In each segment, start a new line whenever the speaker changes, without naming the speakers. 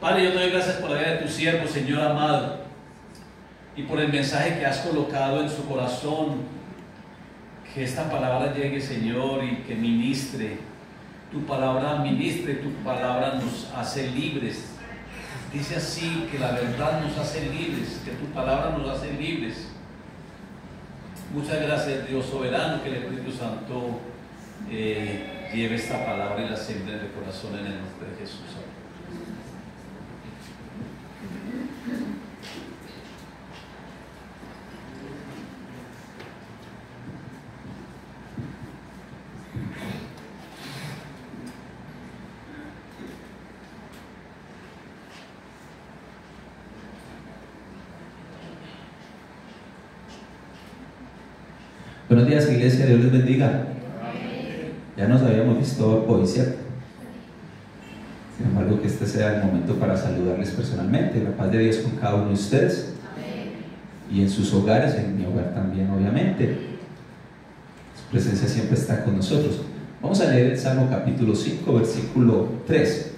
Padre, yo te doy gracias por la vida de tu siervo, Señor amado, y por el mensaje que has colocado en su corazón. Que esta palabra llegue, Señor, y que ministre. Tu palabra ministre, tu palabra nos hace libres. Dice así, que la verdad nos hace libres, que tu palabra nos hace libres. Muchas gracias, Dios soberano, que el Espíritu Santo lleve esta palabra y la siembre en el corazón en el nombre de Jesús.
Buenos días, iglesia, Dios les bendiga. Amén. Ya nos habíamos visto hoy, ¿cierto? Sin embargo, que este sea el momento para saludarles personalmente. La paz de Dios con cada uno de ustedes. Amén. Y en sus hogares, en mi hogar también, obviamente. Su presencia siempre está con nosotros. Vamos a leer el Salmo capítulo 5, versículo 3.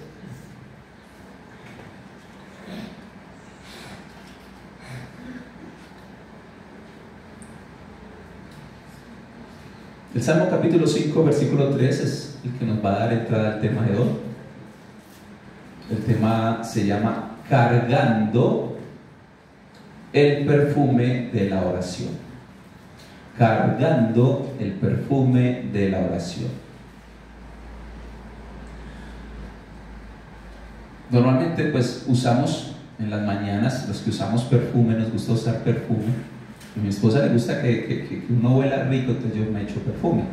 El Salmo capítulo 5, versículo 3 es el que nos va a dar entrada al tema de hoy. El tema se llama Cargando el perfume de la oración. Cargando el perfume de la oración. Normalmente pues usamos en las mañanas, los que usamos perfume, nos gusta usar perfume. A mi esposa le gusta que uno huela rico, entonces yo me echo perfume.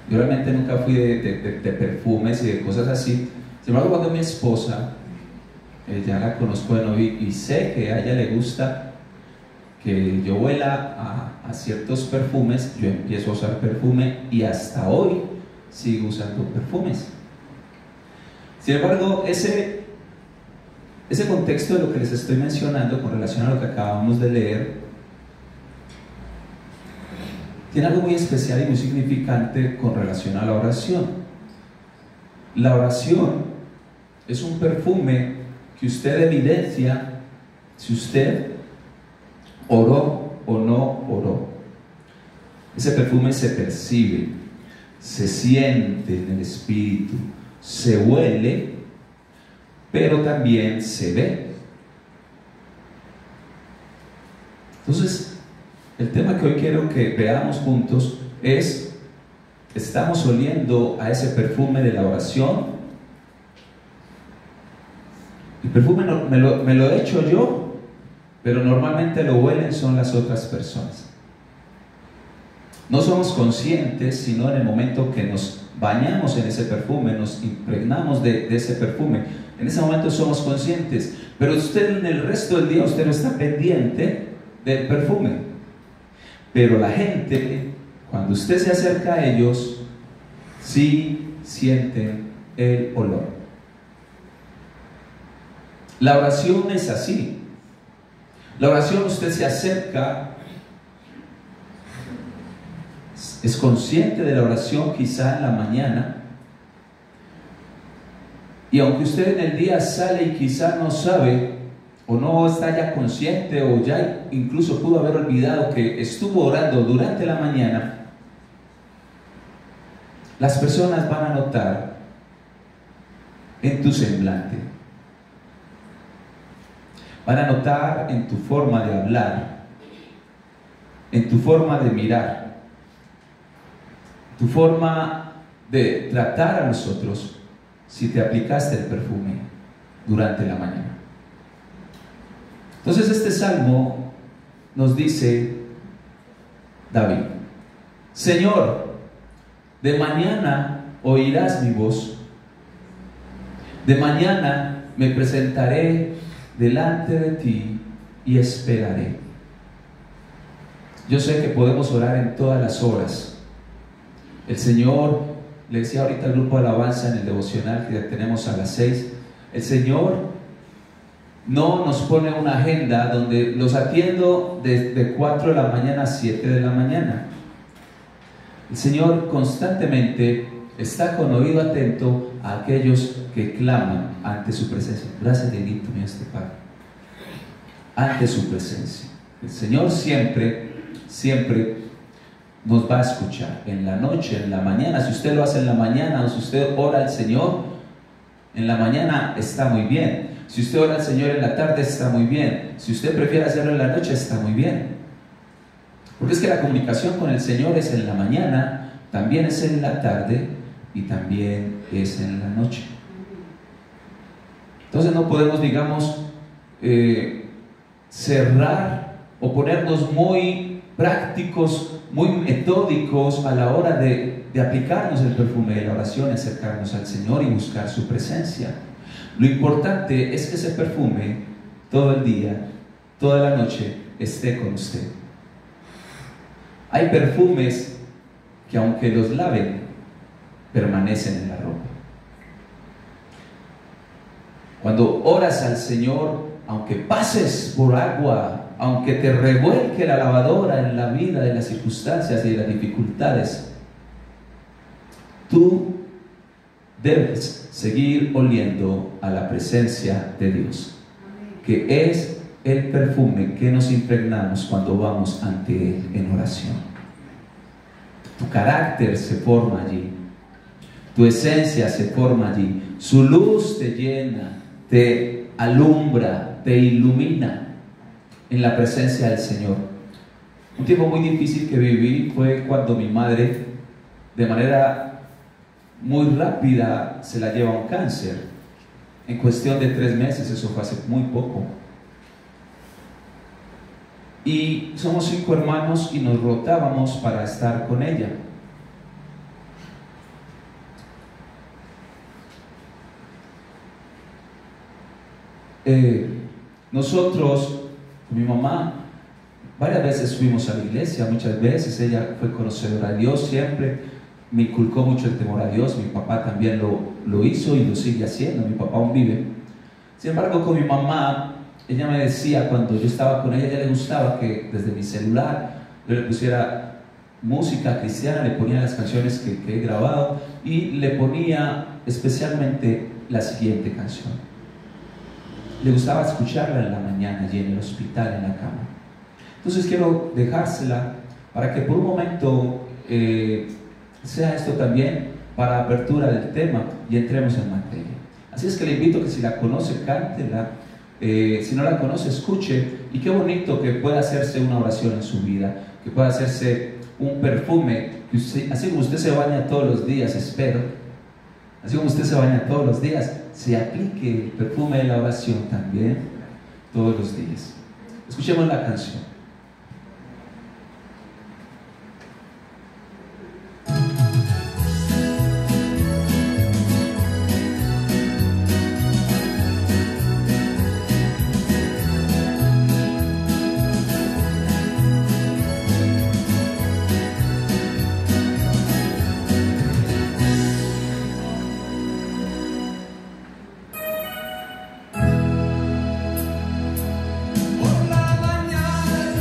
Yo realmente nunca fui de perfumes y de cosas así. Sin embargo, cuando mi esposa, ya la conozco de novio y sé que a ella le gusta que yo huela a ciertos perfumes, yo empiezo a usar perfume y hasta hoy sigo usando perfumes. Sin embargo, ese contexto de lo que les estoy mencionando con relación a lo que acabamos de leer tiene algo muy especial y muy significante con relación a la oración. La oración es un perfume que usted evidencia si usted oró o no oró. Ese perfume se percibe, se siente en el espíritu, se huele, pero también se ve. Entonces, el tema que hoy quiero que veamos juntos es: ¿estamos oliendo a ese perfume de la oración? El perfume me lo he hecho yo, pero normalmente lo huelen son las otras personas. No somos conscientes, sino en el momento que nos bañamos en ese perfume, nos impregnamos de ese perfume. En ese momento somos conscientes, pero usted en el resto del día usted no está pendiente del perfume. Pero la gente, cuando usted se acerca a ellos, sí sienten el olor. La oración es así. La oración, usted se acerca, es consciente de la oración quizá en la mañana, y aunque usted en el día sale y quizá no sabe o no está ya consciente o ya incluso pudo haber olvidado que estuvo orando durante la mañana, las personas van a notar en tu semblante, van a notar en tu forma de hablar, en tu forma de mirar, tu forma de tratar a los otros, si te aplicaste el perfume durante la mañana. Entonces este salmo nos dice David: Señor, de mañana oirás mi voz, de mañana me presentaré delante de ti y esperaré. Yo sé que podemos orar en todas las horas. El Señor, le decía ahorita al grupo de alabanza en el devocional que tenemos a las 6, el Señor no nos pone una agenda donde los atiendo desde 4 de la mañana a 7 de la mañana. El Señor constantemente está con oído atento a aquellos que claman ante su presencia. Gracias, Diosito mío, este Padre. Ante su presencia. El Señor siempre, siempre nos va a escuchar. En la noche, en la mañana. Si usted lo hace en la mañana o si usted ora al Señor, en la mañana está muy bien. Si usted ora al Señor en la tarde, está muy bien. Si usted prefiere hacerlo en la noche, está muy bien. Porque es que la comunicación con el Señor es en la mañana, también es en la tarde y también es en la noche. Entonces no podemos, digamos, cerrar o ponernos muy prácticos, muy metódicos a la hora de aplicarnos el perfume de la oración, acercarnos al Señor y buscar su presencia. Lo importante es que ese perfume todo el día, toda la noche, esté con usted. Hay perfumes que aunque los laven, permanecen en la ropa. Cuando oras al Señor, aunque pases por agua, aunque te revuelque la lavadora en la vida de las circunstancias y de las dificultades, tú debes seguir oliendo a la presencia de Dios, que es el perfume que nos impregnamos cuando vamos ante Él en oración. Tu carácter se forma allí, tu esencia se forma allí, su luz te llena, te alumbra, te ilumina en la presencia del Señor. Un tiempo muy difícil que viví fue cuando mi madre, de manera muy rápida, se la lleva un cáncer. En cuestión de 3 meses, eso fue hace muy poco. Y somos 5 hermanos y nos rotábamos para estar con ella. Nosotros, con mi mamá, varias veces fuimos a la iglesia, muchas veces ella fue conocedora de Dios, siempre me inculcó mucho el temor a Dios. Mi papá también lo hizo y lo sigue haciendo. Mi papá aún vive. Sin embargo, con mi mamá, ella me decía, cuando yo estaba con ella, a ella le gustaba que desde mi celular yo le pusiera música cristiana, le ponía las canciones que he grabado y le ponía especialmente la siguiente canción. Le gustaba escucharla en la mañana, allí en el hospital, en la cama. Entonces quiero dejársela para que por un momento sea esto también para apertura del tema y entremos en materia. Así es que le invito a que si la conoce, cántela. Si no la conoce, escuche. Y qué bonito que pueda hacerse una oración en su vida, que pueda hacerse un perfume, que usted, así como usted se baña todos los días, espero, así como usted se baña todos los días, se aplique el perfume de la oración también todos los días. Escuchemos la canción.
Por la mañana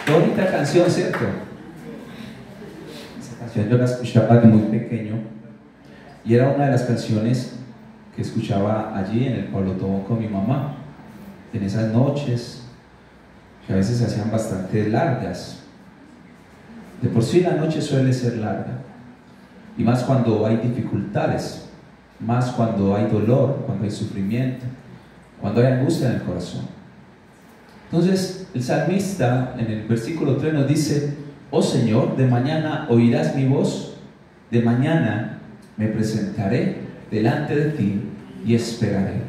Qué bonita canción, ¿cierto? Esa canción yo la escuchaba de muy pequeño y era una de las canciones que escuchaba allí en el Pablo Tomo con mi mamá, en esas noches que a veces se hacían bastante largas. De por sí la noche suele ser larga, y más cuando hay dificultades, más cuando hay dolor, cuando hay sufrimiento, cuando hay angustia en el corazón. Entonces el salmista en el versículo 3 nos dice: oh Señor, de mañana oirás mi voz, de mañana me presentaré delante de ti y esperaré.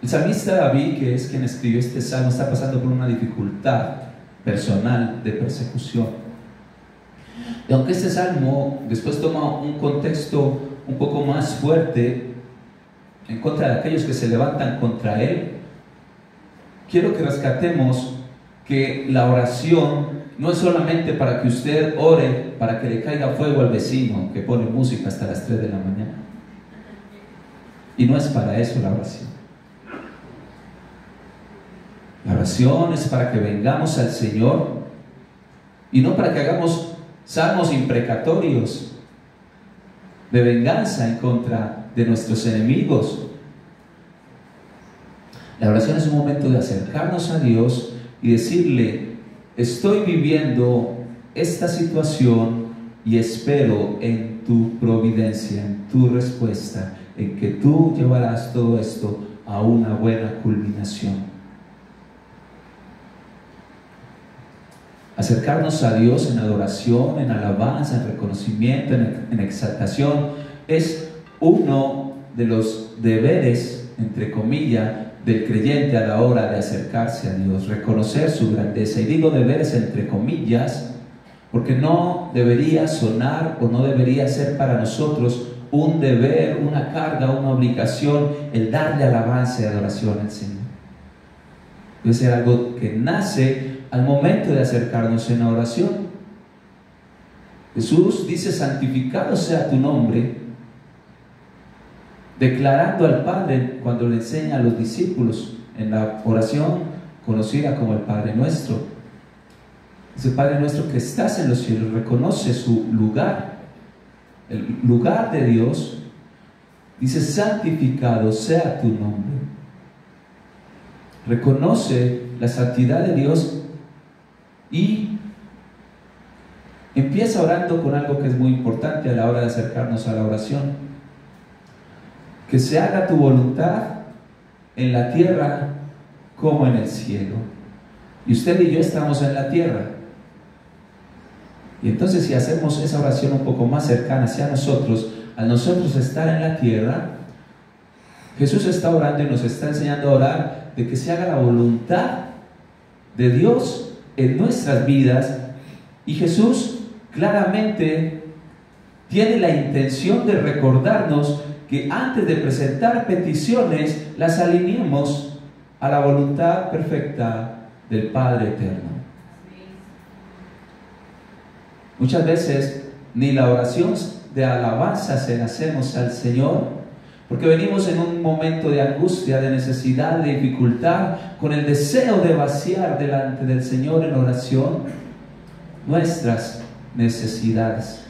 El salmista David, que es quien escribió este salmo, está pasando por una dificultad personal de persecución. Y aunque este salmo después toma un contexto un poco más fuerte en contra de aquellos que se levantan contra él, quiero que rescatemos que la oración no es solamente para que usted ore para que le caiga fuego al vecino que pone música hasta las 3 de la mañana. Y no es para eso la oración. La oración es para que vengamos al Señor y no para que hagamos salmos imprecatorios de venganza en contra de nuestros enemigos. La oración es un momento de acercarnos a Dios y decirle: estoy viviendo esta situación y espero en tu providencia, en tu respuesta, en que tú llevarás todo esto a una buena culminación. Acercarnos a Dios en adoración, en alabanza, en reconocimiento, en exaltación, es uno de los deberes, entre comillas, del creyente a la hora de acercarse a Dios, reconocer su grandeza. Y digo deberes entre comillas, porque no debería sonar o no debería ser para nosotros un deber, una carga, una obligación, el darle alabanza y adoración al Señor. Debe ser algo que nace al momento de acercarnos en la oración. Jesús dice: santificado sea tu nombre, declarando al Padre cuando le enseña a los discípulos en la oración conocida como el Padre Nuestro. Ese Padre Nuestro que estás en los cielos, reconoce su lugar, el lugar de Dios. Dice: santificado sea tu nombre. Reconoce la santidad de Dios y empieza orando con algo que es muy importante a la hora de acercarnos a la oración: que se haga tu voluntad en la tierra como en el cielo. Y usted y yo estamos en la tierra, y entonces si hacemos esa oración un poco más cercana hacia nosotros, al nosotros estar en la tierra, Jesús está orando y nos está enseñando a orar de que se haga la voluntad de Dios en nuestras vidas. Y Jesús claramente tiene la intención de recordarnos que antes de presentar peticiones las alineemos a la voluntad perfecta del Padre Eterno. Muchas veces ni la oración de alabanza se la hacemos al Señor, porque venimos en un momento de angustia, de necesidad, de dificultad, con el deseo de vaciar delante del Señor en oración nuestras necesidades.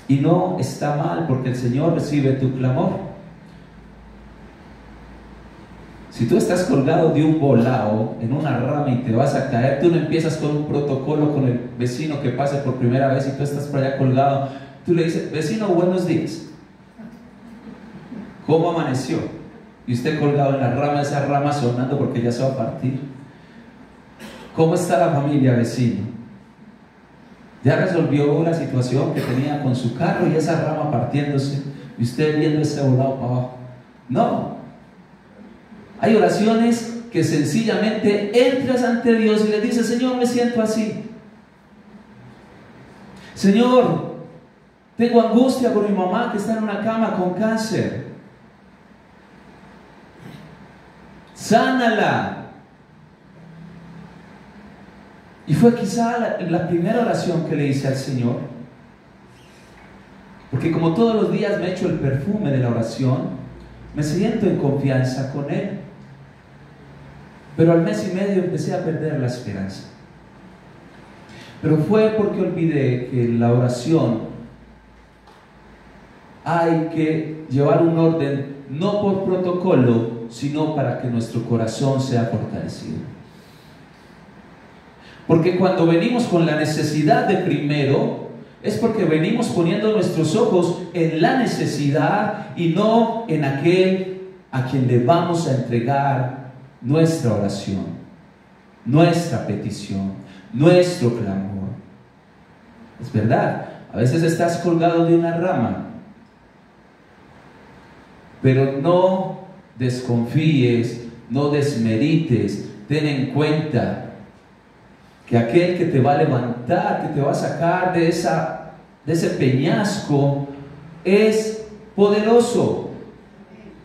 Y no está mal, porque el Señor recibe tu clamor. Si tú estás colgado de un volado en una rama y te vas a caer, tú no empiezas con un protocolo con el vecino que pase por primera vez y tú estás por allá colgado. Tú le dices: vecino, buenos días. ¿Cómo amaneció? Y usted colgado en la rama, esa rama sonando porque ya se va a partir. ¿Cómo está la familia, vecino? Ya resolvió la situación que tenía con su carro y esa rama partiéndose y usted viendo ese volado para abajo. No. Hay oraciones que sencillamente entras ante Dios y le dices: Señor, me siento así. Señor, tengo angustia por mi mamá que está en una cama con cáncer. Sánala. Y fue quizá la primera oración que le hice al Señor, porque como todos los días me echo el perfume de la oración, me siento en confianza con Él. Pero al mes y medio empecé a perder la esperanza. Pero fue porque olvidé que en la oración hay que llevar un orden, no por protocolo, sino para que nuestro corazón sea fortalecido. Porque cuando venimos con la necesidad de primero, es porque venimos poniendo nuestros ojos en la necesidad y no en aquel a quien le vamos a entregar nuestra oración, nuestra petición, nuestro clamor. Es verdad, a veces estás colgado de una rama, pero no desconfíes, no desmerites, ten en cuenta que aquel que te va a levantar, que te va a sacar de ese peñasco, es poderoso,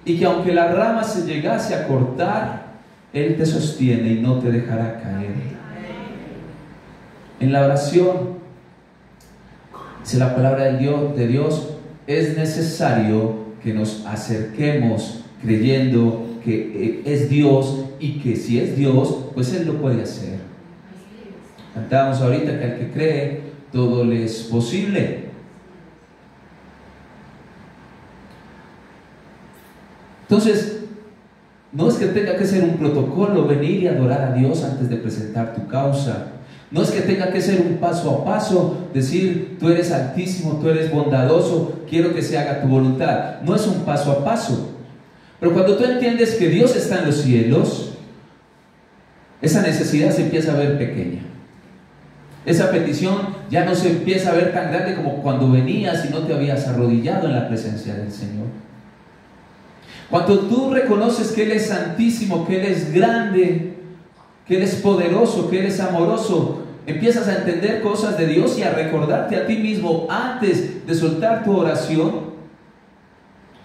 y que aunque la rama se llegase a cortar, Él te sostiene y no te dejará caer. En la oración, dice la palabra de Dios, es necesario que nos acerquemos creyendo que es Dios, y que si es Dios, pues Él lo puede hacer. Cantábamos ahorita que al que cree, todo le es posible. Entonces, no es que tenga que ser un protocolo venir y adorar a Dios antes de presentar tu causa. No es que tenga que ser un paso a paso, decir, tú eres altísimo, tú eres bondadoso, quiero que se haga tu voluntad. No es un paso a paso. Pero cuando tú entiendes que Dios está en los cielos, esa necesidad se empieza a ver pequeña. Esa petición ya no se empieza a ver tan grande como cuando venías y no te habías arrodillado en la presencia del Señor. Cuando tú reconoces que Él es santísimo, que Él es grande, que Él es poderoso, que Él es amoroso, empiezas a entender cosas de Dios y a recordarte a ti mismo antes de soltar tu oración.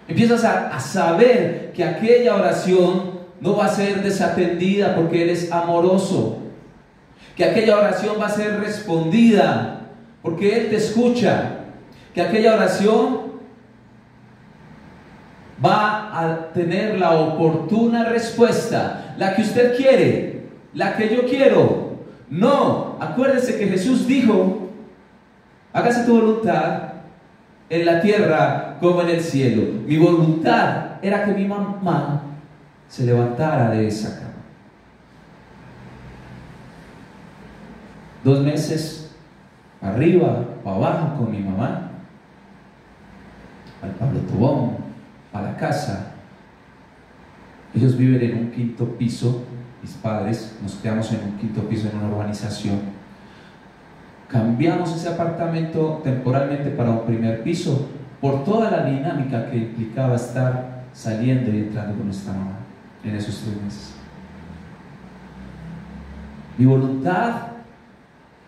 Empiezas a saber que aquella oración no va a ser desatendida porque Él es amoroso, que aquella oración va a ser respondida porque Él te escucha, que aquella oración va a tener la oportuna respuesta, la que usted quiere, la que yo quiero. No, acuérdese que Jesús dijo, hágase tu voluntad en la tierra como en el cielo. Mi voluntad era que mi mamá se levantara de esa cama. 2 meses arriba o abajo con mi mamá, al Pablo Tobón, a la casa. Ellos viven en un 5.º piso, mis padres, nos quedamos en un 5.º piso en una urbanización. Cambiamos ese apartamento temporalmente para un 1.er piso por toda la dinámica que implicaba estar saliendo y entrando con nuestra mamá en esos 3 meses. Mi voluntad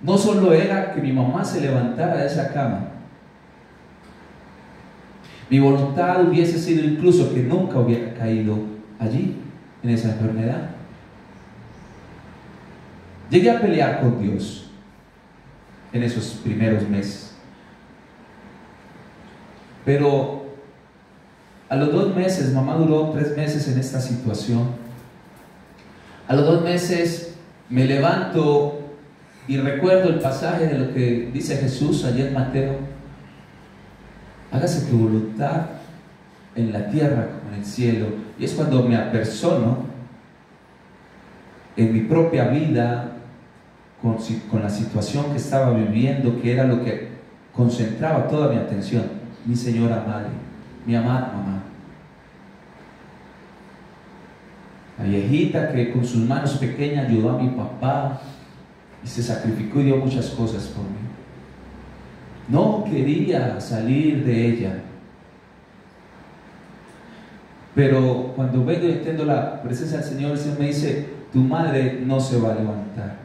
no solo era que mi mamá se levantara de esa cama. Mi voluntad hubiese sido incluso que nunca hubiera caído allí, en esa enfermedad. Llegué a pelear con Dios en esos primeros meses. Pero a los 2 meses, mamá duró 3 meses en esta situación. A los 2 meses me levanto y recuerdo el pasaje de lo que dice Jesús allí en Mateo: hágase tu voluntad en la tierra como en el cielo. Y es cuando me apersono en mi propia vida con la situación que estaba viviendo, que era lo que concentraba toda mi atención. Mi señora madre, mi amada mamá, la viejita que con sus manos pequeñas ayudó a mi papá y se sacrificó y dio muchas cosas por mí. No quería salir de ella, pero cuando vengo y entiendo la presencia del Señor, el Señor me dice: tu madre no se va a levantar.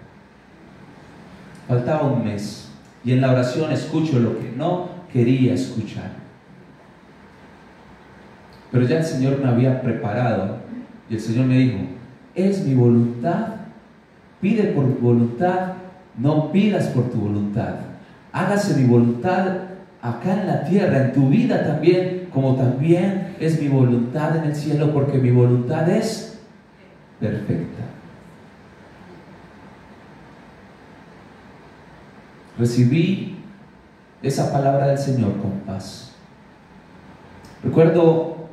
Faltaba 1 mes y en la oración escucho lo que no quería escuchar, pero ya el Señor me había preparado y el Señor me dijo: es mi voluntad, pide por voluntad, no pidas por tu voluntad. Hágase mi voluntad acá en la tierra, en tu vida también, como también es mi voluntad en el cielo, porque mi voluntad es perfecta. Recibí esa palabra del Señor con paz. Recuerdo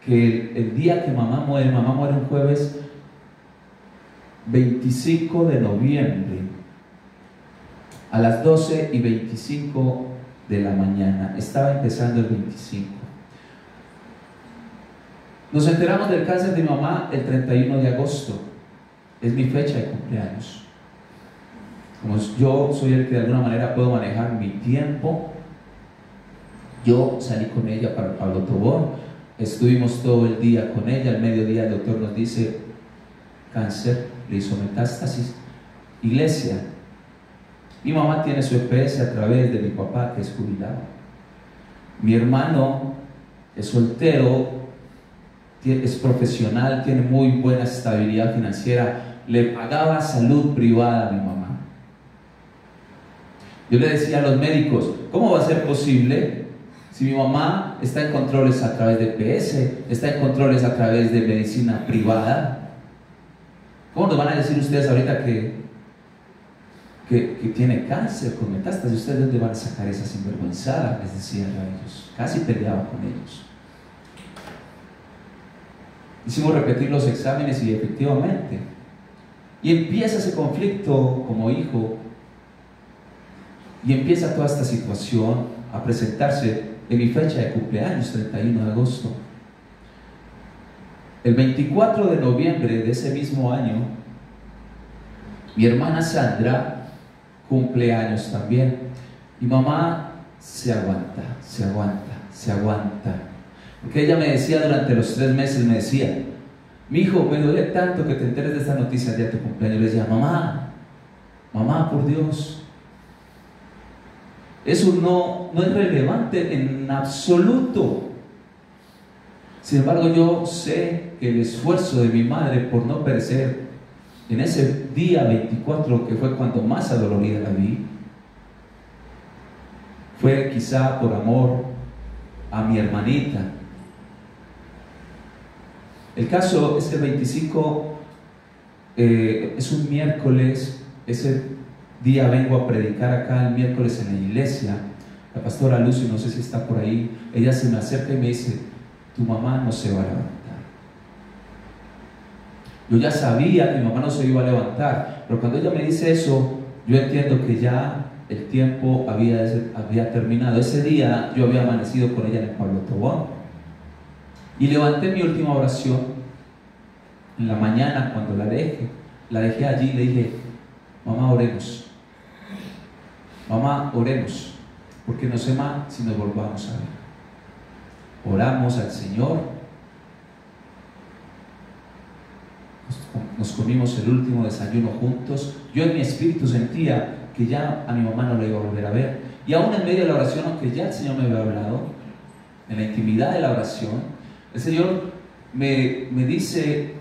que el día que mamá muere un jueves 25 de noviembre a las 12:25 de la mañana. Estaba empezando el 25. Nos enteramos del cáncer de mi mamá el 31 de agosto. Es mi fecha de cumpleaños. Como yo soy el que de alguna manera puedo manejar mi tiempo, yo salí con ella para Pablo Tobón, estuvimos todo el día con ella. Al mediodía el doctor nos dice: cáncer, le hizo metástasis. Iglesia, mi mamá tiene su EPS a través de mi papá, que es jubilado. Mi hermano es soltero, es profesional, tiene muy buena estabilidad financiera, le pagaba salud privada a mi mamá. Yo le decía a los médicos: ¿cómo va a ser posible si mi mamá está en controles a través de EPS, está en controles a través de medicina privada? ¿Cómo nos van a decir ustedes ahorita que tiene cáncer con metástasis? ¿Ustedes dónde van a sacar esa sinvergüenzada? Les decía a ellos. Casi peleaba con ellos. Hicimos repetir los exámenes y efectivamente. Y empieza ese conflicto como hijo, y empieza toda esta situación a presentarse en mi fecha de cumpleaños, 31 de agosto. El 24 de noviembre de ese mismo año, mi hermana Sandra cumple años también. Y mamá se aguanta, se aguanta, se aguanta. Porque ella me decía durante los 3 meses, me decía: mi hijo, me duele tanto que te enteres de esta noticia el día de tu cumpleaños. Le decía: mamá, mamá, por Dios, eso no es relevante en absoluto. Sin embargo, yo sé que el esfuerzo de mi madre por no perecer en ese día 24, que fue cuando más adolorida la vi, fue quizá por amor a mi hermanita. El caso es que el 25 es un miércoles. Ese día vengo a predicar acá el miércoles en la iglesia. La pastora Lucy, no sé si está por ahí, ella se me acerca y me dice: tu mamá no se va a levantar. Yo ya sabía que mi mamá no se iba a levantar, pero cuando ella me dice eso, yo entiendo que ya el tiempo había terminado. Ese día yo había amanecido con ella en el Pablo Tobón y levanté mi última oración en la mañana. Cuando la dejé allí, le dije: mamá, oremos. Mamá, oremos, porque no sé más si nos volvamos a ver. Oramos al Señor, nos comimos el último desayuno juntos. Yo en mi espíritu sentía que ya a mi mamá no la iba a volver a ver, y aún en medio de la oración, aunque ya el Señor me había hablado, en la intimidad de la oración, el Señor me dice: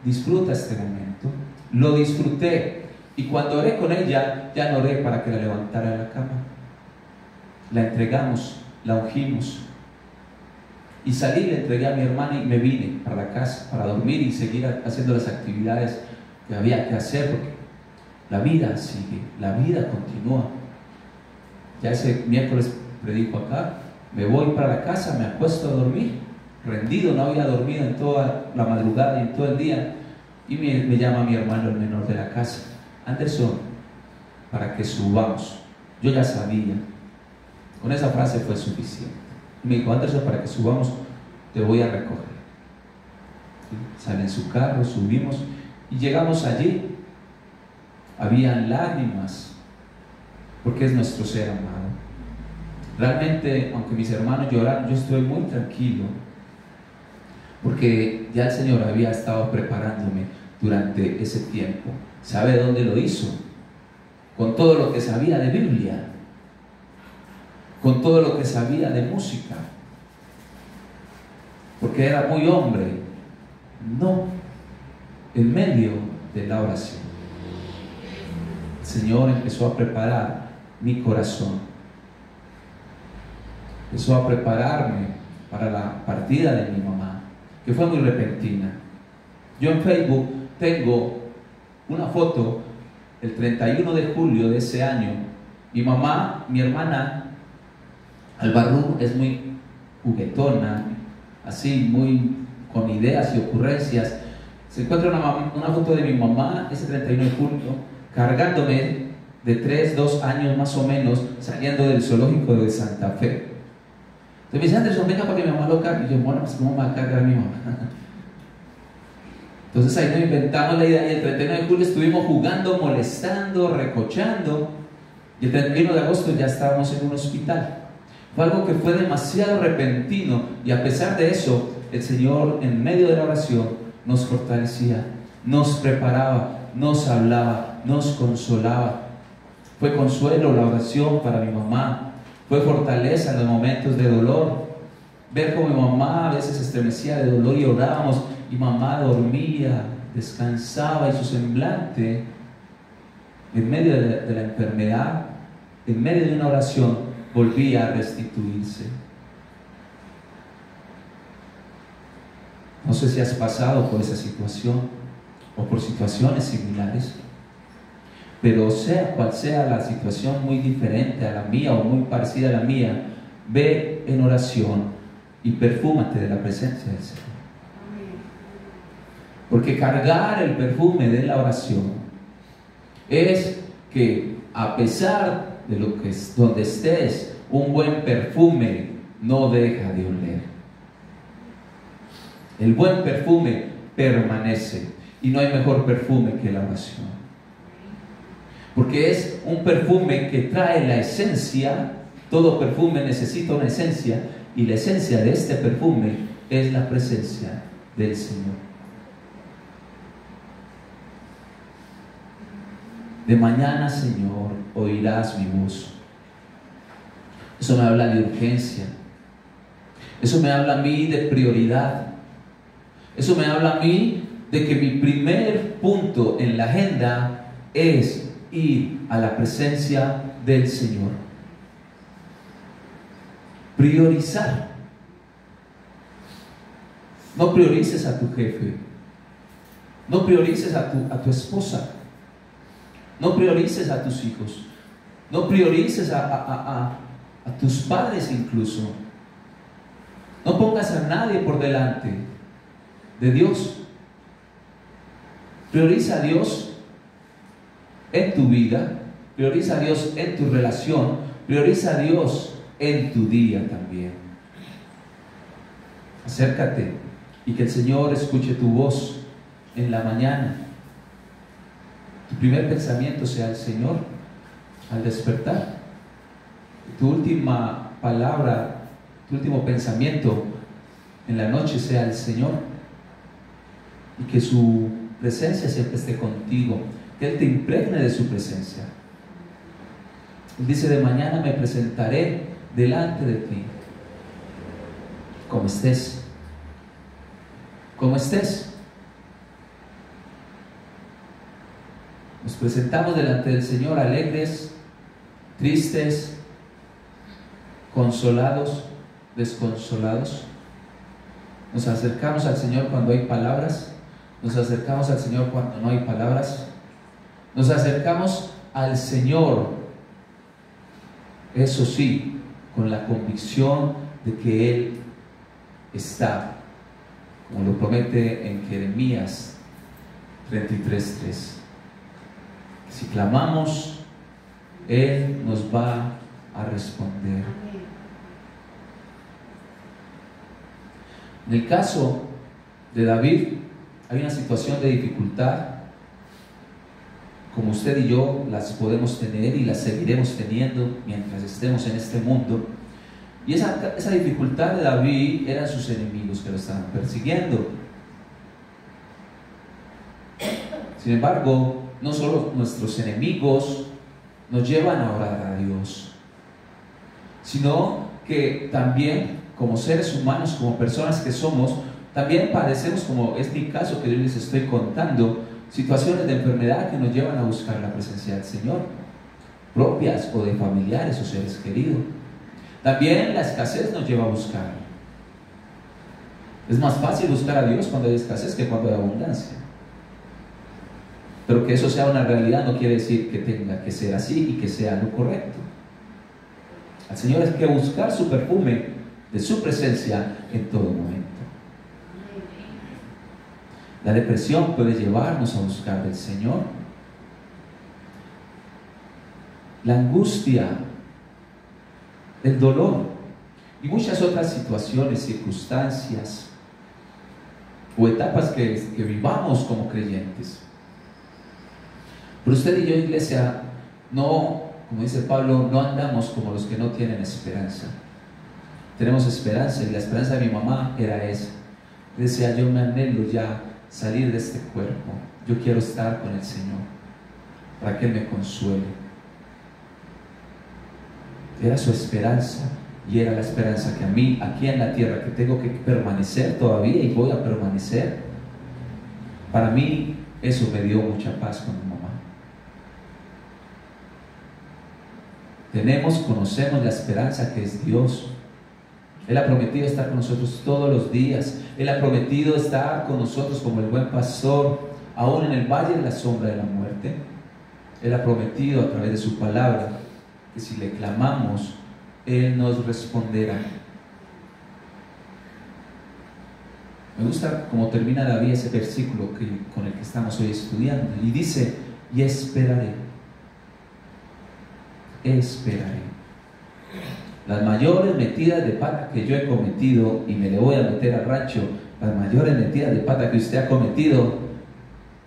disfruta este momento. Lo disfruté, y cuando oré con ella, ya no oré para que la levantara de la cama. La entregamos, la ungimos, y salí, le entregué a mi hermana y me vine para la casa para dormir y seguir haciendo las actividades que había que hacer, porque la vida sigue, la vida continúa. Ya ese miércoles predico acá, me voy para la casa, me acuesto a dormir, rendido, no había dormido en toda la madrugada y en todo el día, y me llama mi hermano, el menor de la casa: Anderson, para que subamos. Yo ya sabía, con esa frase fue suficiente. Me dijo: Anderson, para que subamos, te voy a recoger. Sale en su carro, subimos y llegamos allí. Habían lágrimas, porque es nuestro ser amado. Realmente, aunque mis hermanos lloraron, yo estoy muy tranquilo, porque ya el Señor había estado preparándome durante ese tiempo. ¿Sabe dónde lo hizo? Con todo lo que sabía de Biblia, con todo lo que sabía de música, porque era muy hombre. No, en medio de la oración, el Señor empezó a preparar mi corazón, empezó a prepararme para la partida de mi mamá, que fue muy repentina. Yo en Facebook tengo una foto el 31 de julio de ese año. Mi mamá, mi hermana Albarrú, es muy juguetona, así muy con ideas y ocurrencias. Se encuentra una foto de mi mamá ese 31 de julio cargándome de 2 años más o menos, saliendo del zoológico de Santa Fe. Entonces me dice: Anderson, venga para que mi mamá lo cargue. Y yo: bueno, pues ¿cómo me va a cargar mi mamá? Entonces ahí nos inventamos la idea y el 31 de julio estuvimos jugando, molestando, recochando, y el 31 de agosto ya estábamos en un hospital. Fue algo que fue demasiado repentino, y a pesar de eso el Señor en medio de la oración nos fortalecía, nos preparaba, nos hablaba, nos consolaba. Fue consuelo la oración para mi mamá, fue fortaleza en los momentos de dolor. Ver cómo mi mamá a veces se estremecía de dolor y orábamos, y mamá dormía, descansaba, y su semblante en medio de la enfermedad, en medio de una oración, volvía a restituirse. No sé si has pasado por esa situación o por situaciones similares, pero sea cual sea la situación, muy diferente a la mía o muy parecida a la mía, ve en oración y perfúmate de la presencia del Señor. Porque cargar el perfume de la oración es que, a pesar de lo que es, donde estés, un buen perfume no deja de oler. El buen perfume permanece, y no hay mejor perfume que la oración, porque es un perfume que trae la esencia. Todo perfume necesita una esencia, y la esencia de este perfume es la presencia del Señor. De mañana, Señor, oirás mi voz. Eso me habla de urgencia. Eso me habla a mí de prioridad. Eso me habla a mí de que mi primer punto en la agenda es ir a la presencia del Señor. Priorizar. No priorices a tu jefe. No priorices a tu esposa. No priorices a tus hijos. No priorices a tus padres incluso. No pongas a nadie por delante de Dios. Prioriza a Dios en tu vida. Prioriza a Dios en tu relación. Prioriza a Dios en tu día también. Acércate y que el Señor escuche tu voz en la mañana. Tu primer pensamiento sea el Señor al despertar. Tu última palabra, tu último pensamiento en la noche sea el Señor. Y que su presencia siempre esté contigo, que Él te impregne de su presencia. Él dice: de mañana me presentaré delante de ti, como estés, como estés. Nos presentamos delante del Señor alegres, tristes, consolados, desconsolados. Nos acercamos al Señor cuando hay palabras. Nos acercamos al Señor cuando no hay palabras. Nos acercamos al Señor, eso sí, con la convicción de que Él está, como lo promete en Jeremías 33:3. Si clamamos, Él nos va a responder. En el caso de David, hay una situación de dificultad, como usted y yo las podemos tener y las seguiremos teniendo mientras estemos en este mundo. Y esa dificultad de David eran sus enemigos que lo estaban persiguiendo. Sin embargo, no solo nuestros enemigos nos llevan a orar a Dios, sino que también, como seres humanos, como personas que somos, también padecemos, como es mi caso que yo les estoy contando, situaciones de enfermedad que nos llevan a buscar la presencia del Señor, propias o de familiares o seres queridos. También la escasez nos lleva a buscar. Es más fácil buscar a Dios cuando hay escasez que cuando hay abundancia. Pero que eso sea una realidad no quiere decir que tenga que ser así y que sea lo correcto. Al Señor hay que buscar su perfume de su presencia en todo momento. La depresión puede llevarnos a buscar del Señor. La angustia, el dolor y muchas otras situaciones, circunstancias o etapas que vivamos como creyentes. Pero usted y yo, iglesia, no, como dice Pablo, no andamos como los que no tienen esperanza. Tenemos esperanza, y la esperanza de mi mamá era esa. Decía, yo me anhelo ya salir de este cuerpo. Yo quiero estar con el Señor para que Él me consuele. Era su esperanza, y era la esperanza que a mí, aquí en la tierra, que tengo que permanecer todavía y voy a permanecer. Para mí, eso me dio mucha paz con mi mamá. Conocemos la esperanza que es Dios. Él ha prometido estar con nosotros todos los días. Él ha prometido estar con nosotros como el buen pastor, aún en el valle de la sombra de la muerte. Él ha prometido a través de su palabra que si le clamamos, Él nos responderá. Me gusta cómo termina David ese versículo con el que estamos hoy estudiando. Y dice, y esperaré. Esperaré. Las mayores metidas de pata que yo he cometido, y me le voy a meter al rancho, las mayores metidas de pata que usted ha cometido,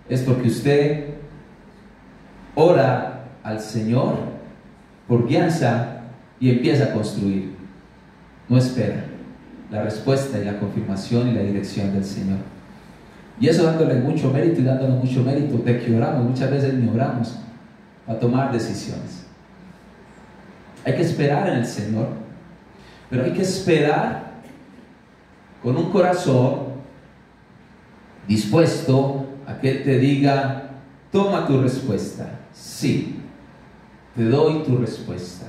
es porque usted ora al Señor por guianza y empieza a construir. No espera la respuesta y la confirmación y la dirección del Señor. Y eso dándole mucho mérito y dándonos mucho mérito de que oramos. Muchas veces ni oramos para tomar decisiones. Hay que esperar en el Señor, pero hay que esperar con un corazón dispuesto a que Él te diga, toma tu respuesta. Sí, te doy tu respuesta.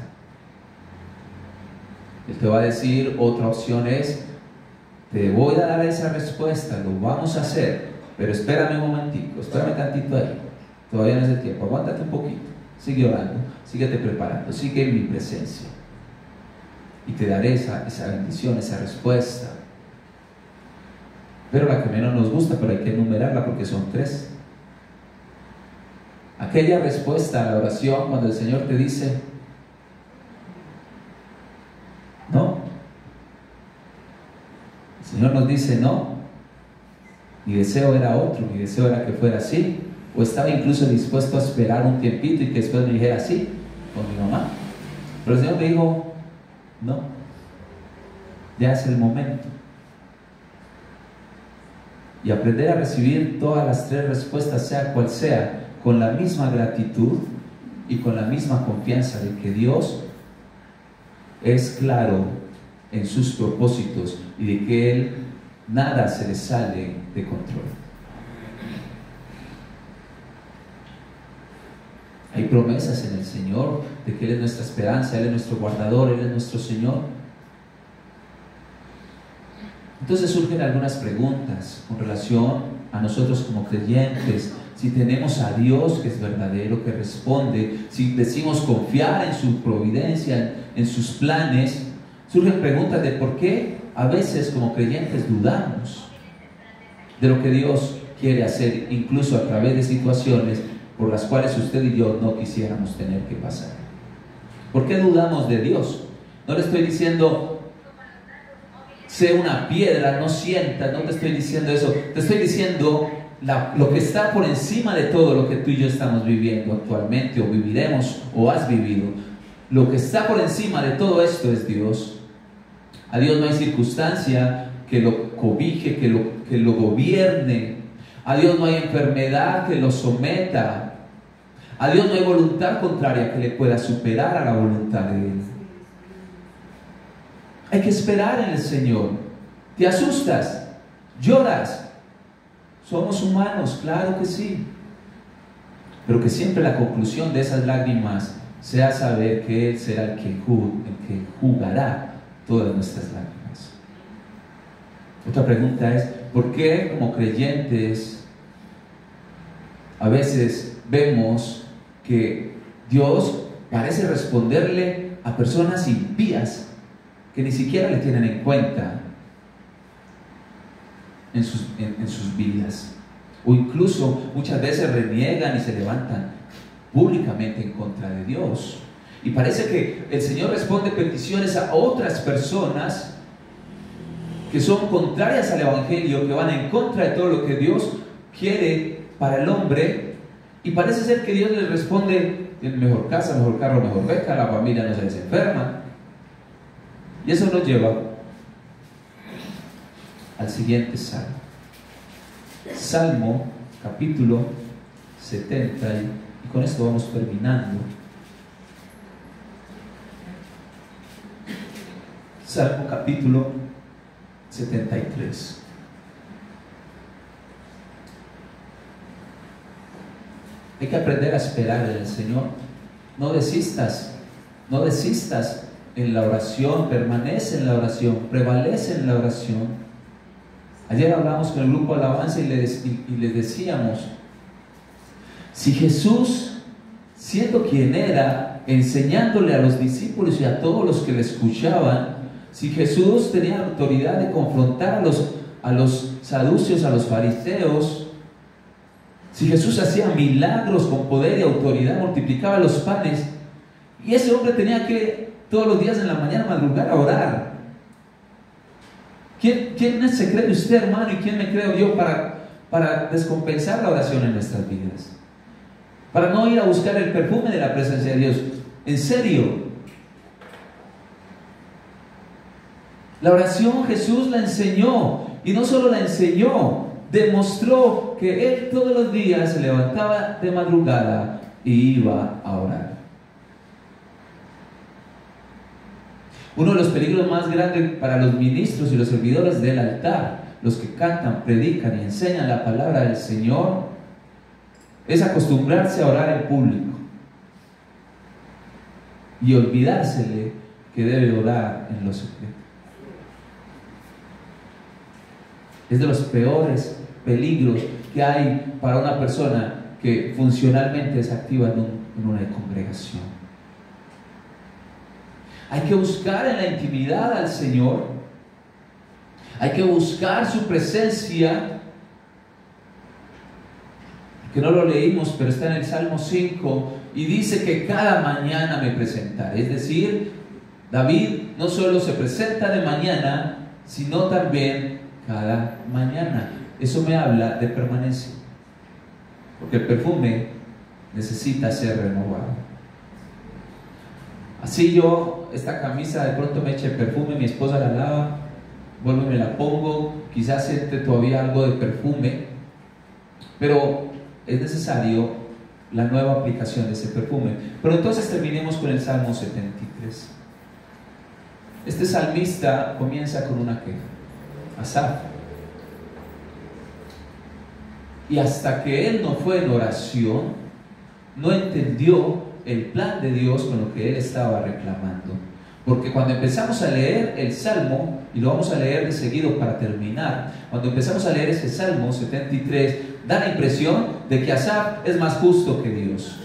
Él te va a decir, otra opción es, te voy a dar esa respuesta, lo vamos a hacer, pero espérame un momentico, espérame tantito ahí, todavía no es el tiempo, aguántate un poquito, sigue orando, síguete preparando, sigue en mi presencia y te daré esa bendición, esa respuesta. Pero la que menos nos gusta, pero hay que enumerarla porque son 3. Aquella respuesta a la oración cuando el Señor te dice, no. El Señor nos dice, no. Mi deseo era otro, mi deseo era que fuera así. O estaba incluso dispuesto a esperar un tiempito y que después me dijera así, con mi mamá. Pero el Señor me dijo, no. Ya es el momento. Y aprender a recibir todas las 3 respuestas, sea cual sea, con la misma gratitud y con la misma confianza de que Dios es claro en sus propósitos y de que Él nada se le sale de control. Hay promesas en el Señor de que Él es nuestra esperanza, Él es nuestro guardador, Él es nuestro Señor. Entonces surgen algunas preguntas con relación a nosotros como creyentes. Si tenemos a Dios que es verdadero, que responde, si decimos confiar en su providencia, en sus planes, surgen preguntas de por qué a veces como creyentes dudamos de lo que Dios quiere hacer, incluso a través de situaciones por las cuales usted y yo no quisiéramos tener que pasar. ¿Por qué dudamos de Dios? No le estoy diciendo sé una piedra, no sienta, no te estoy diciendo eso, te estoy diciendo lo que está por encima de todo lo que tú y yo estamos viviendo actualmente, o viviremos, o has vivido. Lo que está por encima de todo esto es Dios. A Dios no hay circunstancia que lo cobije, que lo gobierne. A Dios no hay enfermedad que lo someta. A Dios no hay voluntad contraria que le pueda superar a la voluntad de Él. Hay que esperar en el Señor. ¿Te asustas? ¿Lloras? Somos humanos, claro que sí. Pero que siempre la conclusión de esas lágrimas sea saber que Él será el que jugará todas nuestras lágrimas. Otra pregunta es, ¿por qué como creyentes a veces vemos que Dios parece responderle a personas impías que ni siquiera le tienen en cuenta en sus vidas? O incluso muchas veces reniegan y se levantan públicamente en contra de Dios. Y parece que el Señor responde peticiones a otras personas que son contrarias al Evangelio, que van en contra de todo lo que Dios quiere para el hombre, y parece ser que Dios les responde: tienen mejor casa, mejor carro, mejor beca, la familia no se les enferma. Y eso nos lleva al siguiente salmo. Salmo capítulo 70, y con esto vamos terminando. Salmo capítulo 73. Hay que aprender a esperar en el Señor. No desistas en la oración, permanece en la oración, prevalece en la oración. Ayer hablamos con el grupo de alabanza y les decíamos, si Jesús, siendo quien era, enseñándole a los discípulos y a todos los que le escuchaban, si Jesús tenía la autoridad de confrontar a los saduceos, a los fariseos, si Jesús hacía milagros con poder y autoridad, multiplicaba los panes, y ese hombre tenía que todos los días en la mañana madrugar a orar, ¿quién se cree usted, hermano, y quién me creo yo para descompensar la oración en nuestras vidas? Para no ir a buscar el perfume de la presencia de Dios. En serio, la oración Jesús la enseñó, y no solo la enseñó, demostró que Él todos los días se levantaba de madrugada y iba a orar. Uno de los peligros más grandes para los ministros y los servidores del altar, los que cantan, predican y enseñan la palabra del Señor, es acostumbrarse a orar en público y olvidársele que debe orar en lo secreto. Es de los peores peligros que hay para una persona que funcionalmente es activa en una congregación. Hay que buscar en la intimidad al Señor, hay que buscar su presencia, que no lo leímos, pero está en el Salmo 5, y dice que cada mañana me presentaré. Es decir, David no solo se presenta de mañana, sino también cada mañana. Eso me habla de permanencia, porque el perfume necesita ser renovado. Así yo, esta camisa de pronto me eche perfume, mi esposa la lava, vuelvo y me la pongo, quizás siente todavía algo de perfume, pero es necesario la nueva aplicación de ese perfume. Pero entonces terminemos con el Salmo 73. Este salmista comienza con una queja, Asaf. Y hasta que él no fue en oración, no entendió el plan de Dios con lo que él estaba reclamando. Porque cuando empezamos a leer el Salmo, y lo vamos a leer de seguido para terminar, cuando empezamos a leer ese Salmo 73, da la impresión de que Asaf es más justo que Dios.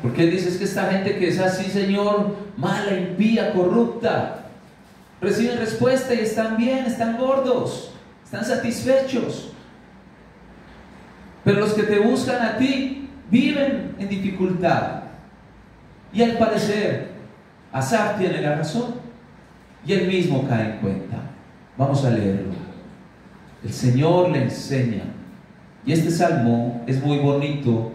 Porque él dice, es que esta gente que es así, Señor, mala, impía, corrupta, reciben respuesta y están bien, están gordos, están satisfechos. Pero los que te buscan a ti viven en dificultad. Y al parecer, Asaf tiene la razón, y él mismo cae en cuenta. Vamos a leerlo. El Señor le enseña, y este salmo es muy bonito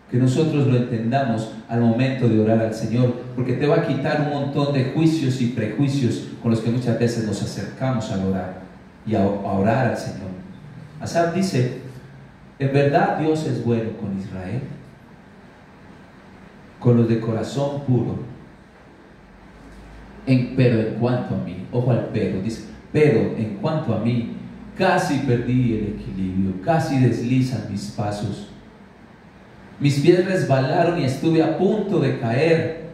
que nosotros lo entendamos al momento de orar al Señor, porque te va a quitar un montón de juicios y prejuicios con los que muchas veces nos acercamos al orar y a orar al Señor. Asaf dice, en verdad Dios es bueno con Israel, con los de corazón puro. Pero en cuanto a mí, ojo al pero, dice, pero en cuanto a mí, casi perdí el equilibrio, casi deslizan mis pasos. Mis pies resbalaron y estuve a punto de caer,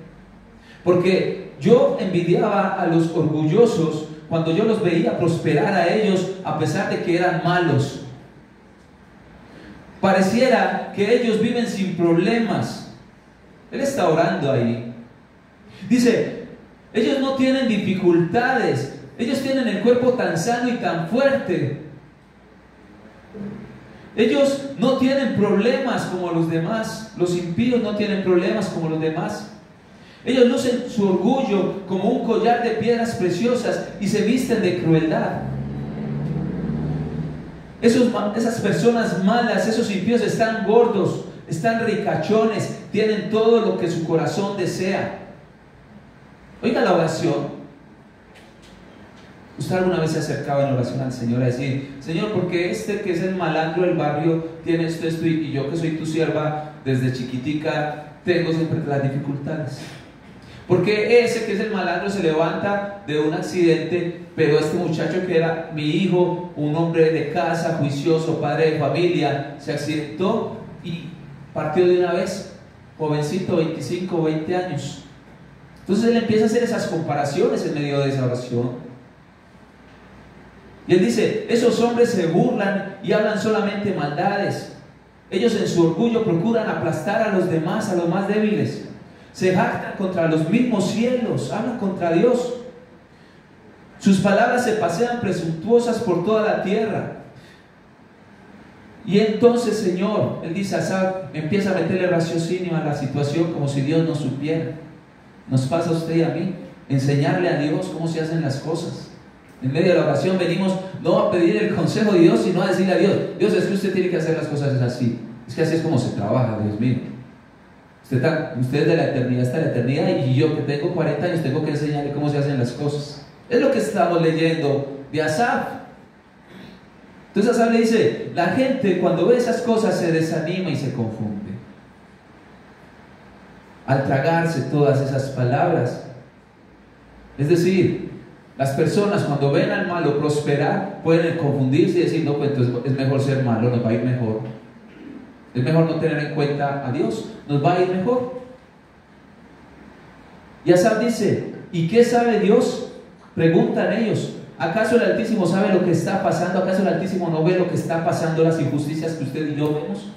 porque yo envidiaba a los orgullosos cuando yo los veía prosperar a ellos a pesar de que eran malos. Pareciera que ellos viven sin problemas. Él está orando ahí. Dice, ellos no tienen dificultades, ellos tienen el cuerpo tan sano y tan fuerte. Ellos no tienen problemas como los demás. Los impíos no tienen problemas como los demás. Ellos lucen su orgullo como un collar de piedras preciosas y se visten de crueldad. Esas personas malas, esos impíos están gordos, están ricachones, tienen todo lo que su corazón desea. Oiga la oración. ¿Usted alguna vez se acercaba en oración al Señor a decir, Señor, porque este que es el malandro del barrio tiene esto, y yo que soy tu sierva desde chiquitica tengo siempre las dificultades? Porque ese que es el malandro se levanta de un accidente, pero este muchacho que era mi hijo, un hombre de casa, juicioso, padre de familia, se accidentó y partió de una vez, jovencito, 25, 20 años. Entonces él empieza a hacer esas comparaciones en medio de esa oración. Y él dice, esos hombres se burlan y hablan solamente maldades. Ellos en su orgullo procuran aplastar a los demás, a los más débiles. Se jactan contra los mismos cielos, hablan contra Dios. Sus palabras se pasean presuntuosas por toda la tierra. Y entonces, Señor, él dice, Asaf, empieza a meterle raciocinio a la situación como si Dios no supiera. Nos pasa a usted y a mí, enseñarle a Dios cómo se hacen las cosas. En medio de la oración venimos no a pedir el consejo de Dios, sino a decirle a Dios, Dios, es que usted tiene que hacer las cosas así. Es que así es como se trabaja, Dios mío. Usted es de la eternidad hasta la eternidad, y yo que tengo 40 años tengo que enseñarle cómo se hacen las cosas. Es lo que estamos leyendo de Asaf. Entonces Asaf le dice, la gente cuando ve esas cosas se desanima y se confunde. Al tragarse todas esas palabras, es decir, las personas cuando ven al malo prosperar pueden confundirse y decir, no, pues entonces es mejor ser malo, nos va a ir mejor. Es mejor no tener en cuenta a Dios, nos va a ir mejor. Y Asaf dice, ¿y qué sabe Dios? Preguntan ellos. ¿Acaso el Altísimo sabe lo que está pasando? ¿Acaso el Altísimo no ve lo que está pasando, las injusticias que usted y yo vemos?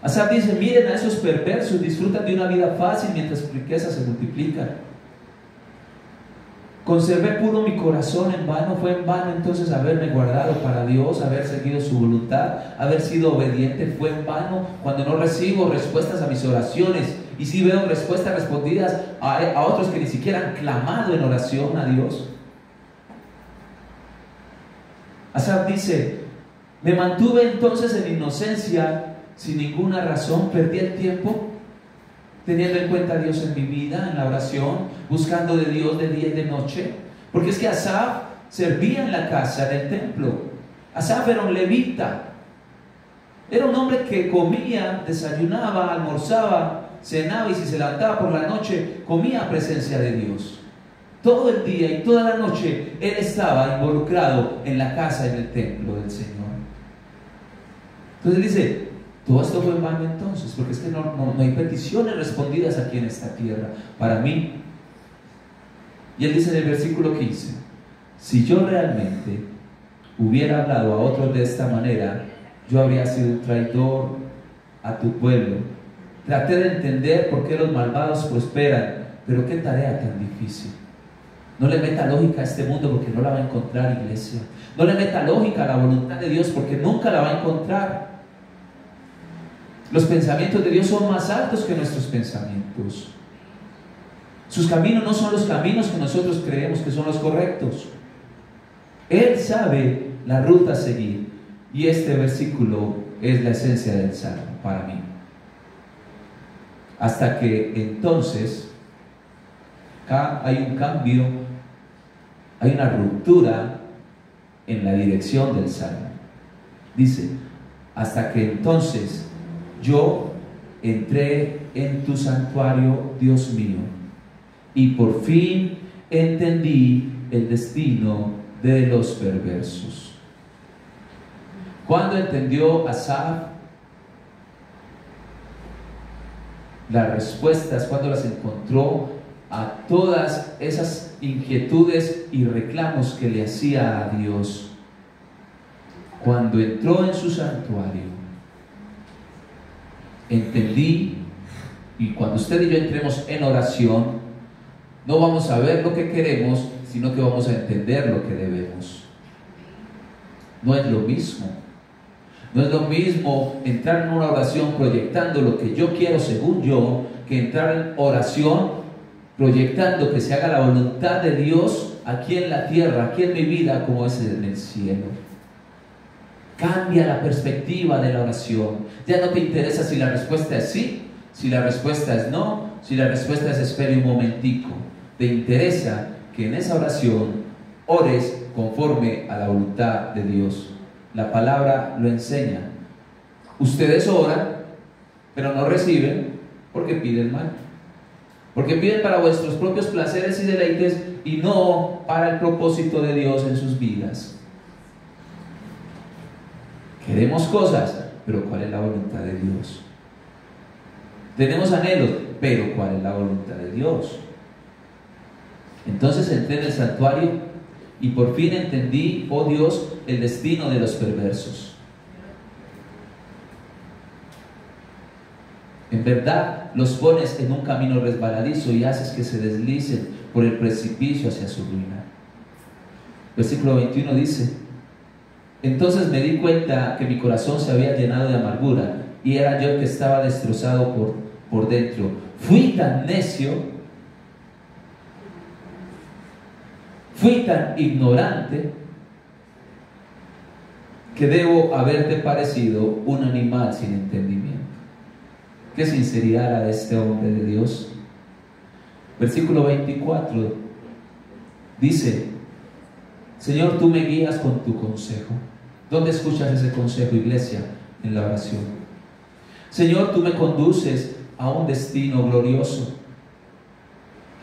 Asaf dice, miren a esos perversos, disfrutan de una vida fácil mientras sus riquezas se multiplican. Conservé puro mi corazón, en vano fue en vano entonces haberme guardado para Dios, haber seguido su voluntad, haber sido obediente, fue en vano cuando no recibo respuestas a mis oraciones, y sí veo respuestas respondidas a otros que ni siquiera han clamado en oración a Dios. Asaf dice, me mantuve entonces en inocencia sin ninguna razón, perdí el tiempo teniendo en cuenta a Dios en mi vida, en la oración, buscando de Dios de día y de noche. Porque es que Asaf servía en la casa, en el templo. Asaf era un levita, era un hombre que comía, desayunaba, almorzaba, cenaba, y si se levantaba por la noche comía a presencia de Dios. Todo el día y toda la noche él estaba involucrado en la casa, en el templo del Señor. Entonces dice, todo esto fue en vano entonces, porque es que no hay peticiones respondidas aquí en esta tierra para mí. Y él dice en el versículo 15, si yo realmente hubiera hablado a otros de esta manera, yo habría sido un traidor a tu pueblo. Traté de entender por qué los malvados prosperan, pero qué tarea tan difícil. No le meta lógica a este mundo, porque no la va a encontrar, iglesia. No le meta lógica a la voluntad de Dios, porque nunca la va a encontrar. Los pensamientos de Dios son más altos que nuestros pensamientos. Sus caminos no son los caminos que nosotros creemos que son los correctos. Él sabe la ruta a seguir, y este versículo es la esencia del Salmo para mí. Hasta que entonces acá hay un cambio, hay una ruptura en la dirección del Salmo. Dice, hasta que entonces yo entré en tu santuario, Dios mío, y por fin entendí el destino de los perversos. ¿Cuándo entendió Asaf las respuestas? ¿Cuándo las encontró a todas esas inquietudes y reclamos que le hacía a Dios. Cuando entró en su santuario, entendí, y cuando usted y yo entremos en oración, no vamos a ver lo que queremos, sino que vamos a entender lo que debemos. No es lo mismo. No es lo mismo entrar en una oración proyectando lo que yo quiero según yo, que entrar en oración proyectando que se haga la voluntad de Dios aquí en la tierra, aquí en mi vida, como es en el cielo. Cambia la perspectiva de la oración. Ya no te interesa si la respuesta es sí, si la respuesta es no, si la respuesta es espere un momentico. Te interesa que en esa oración ores conforme a la voluntad de Dios. La palabra lo enseña. Ustedes oran, pero no reciben porque piden mal. Porque piden para vuestros propios placeres y deleites y no para el propósito de Dios en sus vidas. Queremos cosas, pero ¿cuál es la voluntad de Dios? Tenemos anhelos, pero ¿cuál es la voluntad de Dios? Entonces entré en el santuario y por fin entendí, oh Dios, el destino de los perversos. En verdad los pones en un camino resbaladizo y haces que se deslicen por el precipicio hacia su ruina. Versículo 21 dice: entonces me di cuenta que mi corazón se había llenado de amargura y era yo el que estaba destrozado por dentro. Fui tan necio, fui tan ignorante, que debo haberte parecido un animal sin entendimiento. Qué sinceridad la de este hombre de Dios. Versículo 24 dice: Señor, tú me guías con tu consejo. ¿Dónde escuchas ese consejo, iglesia? En la oración. Señor, tú me conduces a un destino glorioso.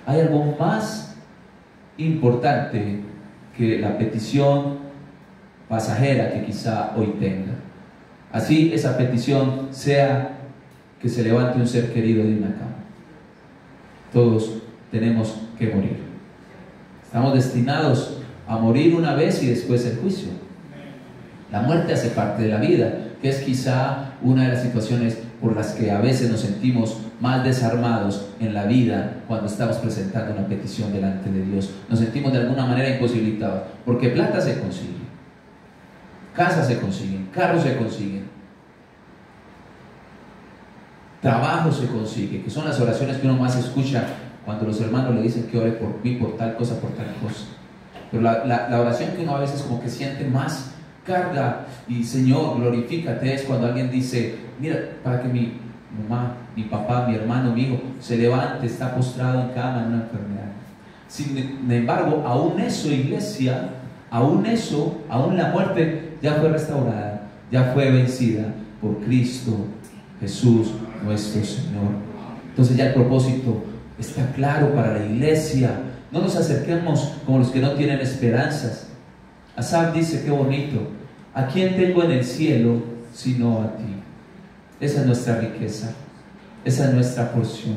¿Hay algo más importante que la petición pasajera que quizá hoy tenga? Así esa petición sea que se levante un ser querido de una cama. Todos tenemos que morir. Estamos destinados a morir una vez y después el juicio. La muerte hace parte de la vida, que es quizá una de las situaciones por las que a veces nos sentimos más desarmados en la vida cuando estamos presentando una petición delante de Dios. Nos sentimos de alguna manera imposibilitados, porque plata se consigue, casas se consiguen, carros se consiguen, trabajo se consigue, que son las oraciones que uno más escucha cuando los hermanos le dicen que ore por mí, por tal cosa, por tal cosa. Pero la oración que uno a veces como que siente más carga y Señor, glorifícate, es cuando alguien dice: mira, para que mi mamá, mi papá, mi hermano, mi hijo se levante, está postrado en cama en una enfermedad. Sin embargo, aún eso, iglesia, aún eso, aún la muerte ya fue restaurada, ya fue vencida por Cristo Jesús nuestro Señor. Entonces ya el propósito está claro para la iglesia. No nos acerquemos como los que no tienen esperanzas. Asaf dice: qué bonito, ¿a quién tengo en el cielo sino a ti? Esa es nuestra riqueza, esa es nuestra porción.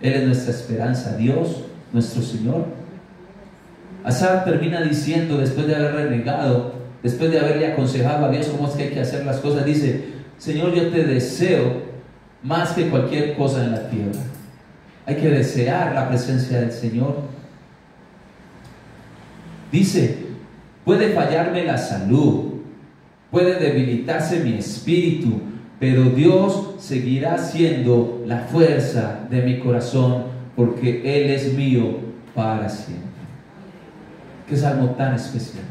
Él es nuestra esperanza, Dios, nuestro Señor. Asaf termina diciendo, después de haber renegado, después de haberle aconsejado a Dios cómo es que hay que hacer las cosas, dice: Señor, yo te deseo más que cualquier cosa en la tierra. Hay que desear la presencia del Señor. Dice: puede fallarme la salud, puede debilitarse mi espíritu, pero Dios seguirá siendo la fuerza de mi corazón, porque Él es mío para siempre. Qué salmo tan especial.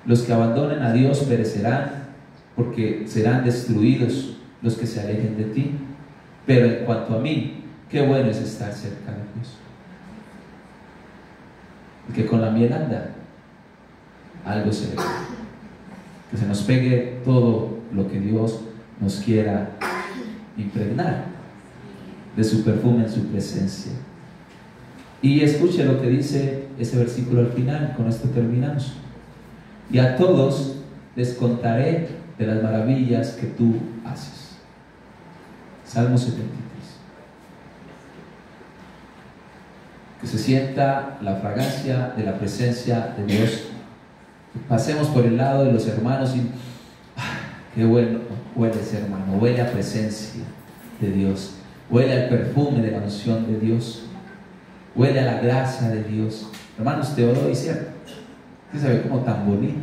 Los que abandonen a Dios perecerán, porque serán destruidos los que se alejen de ti. Pero en cuanto a mí, qué bueno es estar cerca de Dios. El que con la miel anda, algo se le pega. Que se nos pegue todo lo que Dios nos quiera impregnar de su perfume en su presencia. Y escuche lo que dice ese versículo al final. Con esto terminamos. Y a todos les contaré de las maravillas que tú haces. Salmo 73. que se sienta la fragancia de la presencia de Dios. Que pasemos por el lado de los hermanos y qué bueno huele ese hermano, huele a presencia de Dios, huele al perfume de la unción de Dios, huele a la gracia de Dios. Hermano, usted hoy, ¿cierto? Que se ve como tan bonito.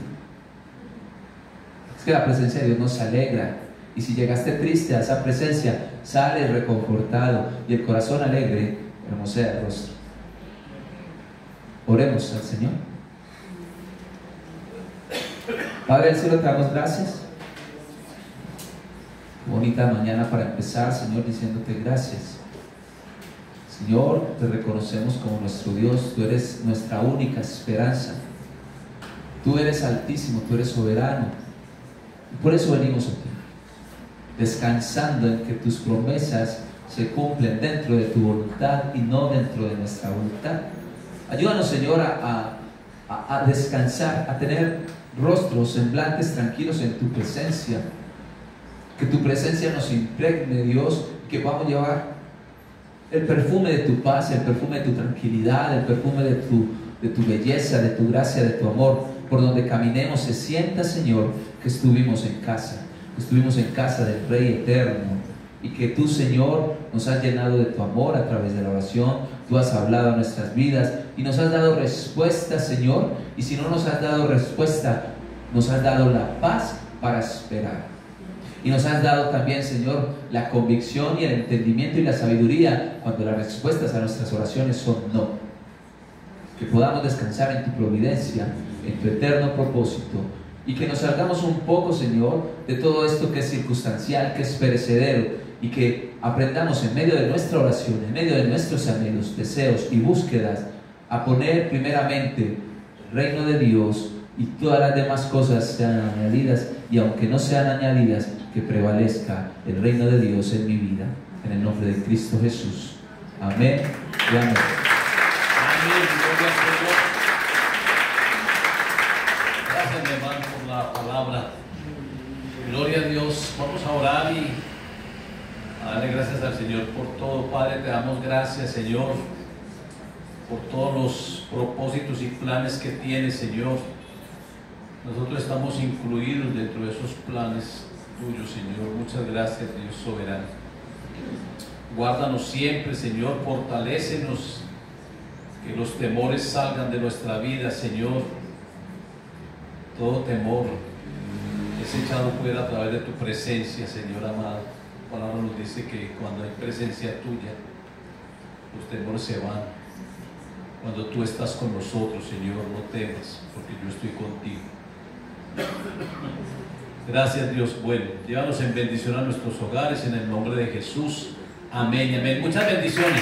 Es que la presencia de Dios nos alegra, y si llegaste triste a esa presencia, sales reconfortado y el corazón alegre hermosea el rostro. Oremos al Señor. Padre del cielo, te damos gracias. Bonita mañana para empezar, Señor, diciéndote gracias. Señor, te reconocemos como nuestro Dios. Tú eres nuestra única esperanza. Tú eres altísimo, tú eres soberano. Y por eso venimos aquí, descansando en que tus promesas se cumplen dentro de tu voluntad y no dentro de nuestra voluntad. Ayúdanos, Señor, a descansar, a tener rostros, semblantes tranquilos en tu presencia. Que tu presencia nos impregne, Dios, que podamos llevar el perfume de tu paz, el perfume de tu tranquilidad, el perfume de tu belleza, de tu gracia, de tu amor. Por donde caminemos se sienta, Señor, que estuvimos en casa del Rey eterno, y que tú, Señor, nos has llenado de tu amor a través de la oración. Tú has hablado a nuestras vidas y nos has dado respuesta, Señor, y si no nos has dado respuesta, nos has dado la paz para esperar, y nos has dado también, Señor, la convicción y el entendimiento y la sabiduría cuando las respuestas a nuestras oraciones son no. Que podamos descansar en tu providencia, en tu eterno propósito, y que nos salgamos un poco, Señor, de todo esto que es circunstancial, que es perecedero, y que aprendamos en medio de nuestra oración, en medio de nuestros anhelos, deseos y búsquedas, a poner primeramente el reino de Dios, y todas las demás cosas sean añadidas, y aunque no sean añadidas, que prevalezca el reino de Dios en mi vida, en el nombre de Cristo Jesús. Amén y amén.
Gracias, mi hermano, por la palabra. Gloria a Dios. Vamos a orar y a darle gracias al Señor por todo. Padre, te damos gracias, Señor, por todos los propósitos y planes que tienes, Señor. Nosotros estamos incluidos dentro de esos planes tuyos, Señor. Muchas gracias, Dios soberano. Guárdanos siempre, Señor. Fortalécenos. Que los temores salgan de nuestra vida, Señor. Todo temor es echado fuera a través de tu presencia, Señor amado. La palabra nos dice que cuando hay presencia tuya, los temores se van. Cuando tú estás con nosotros, Señor, no temas, porque yo estoy contigo. Gracias, Dios bueno. Llévanos en bendición a nuestros hogares, en el nombre de Jesús. Amén y amén. Muchas bendiciones.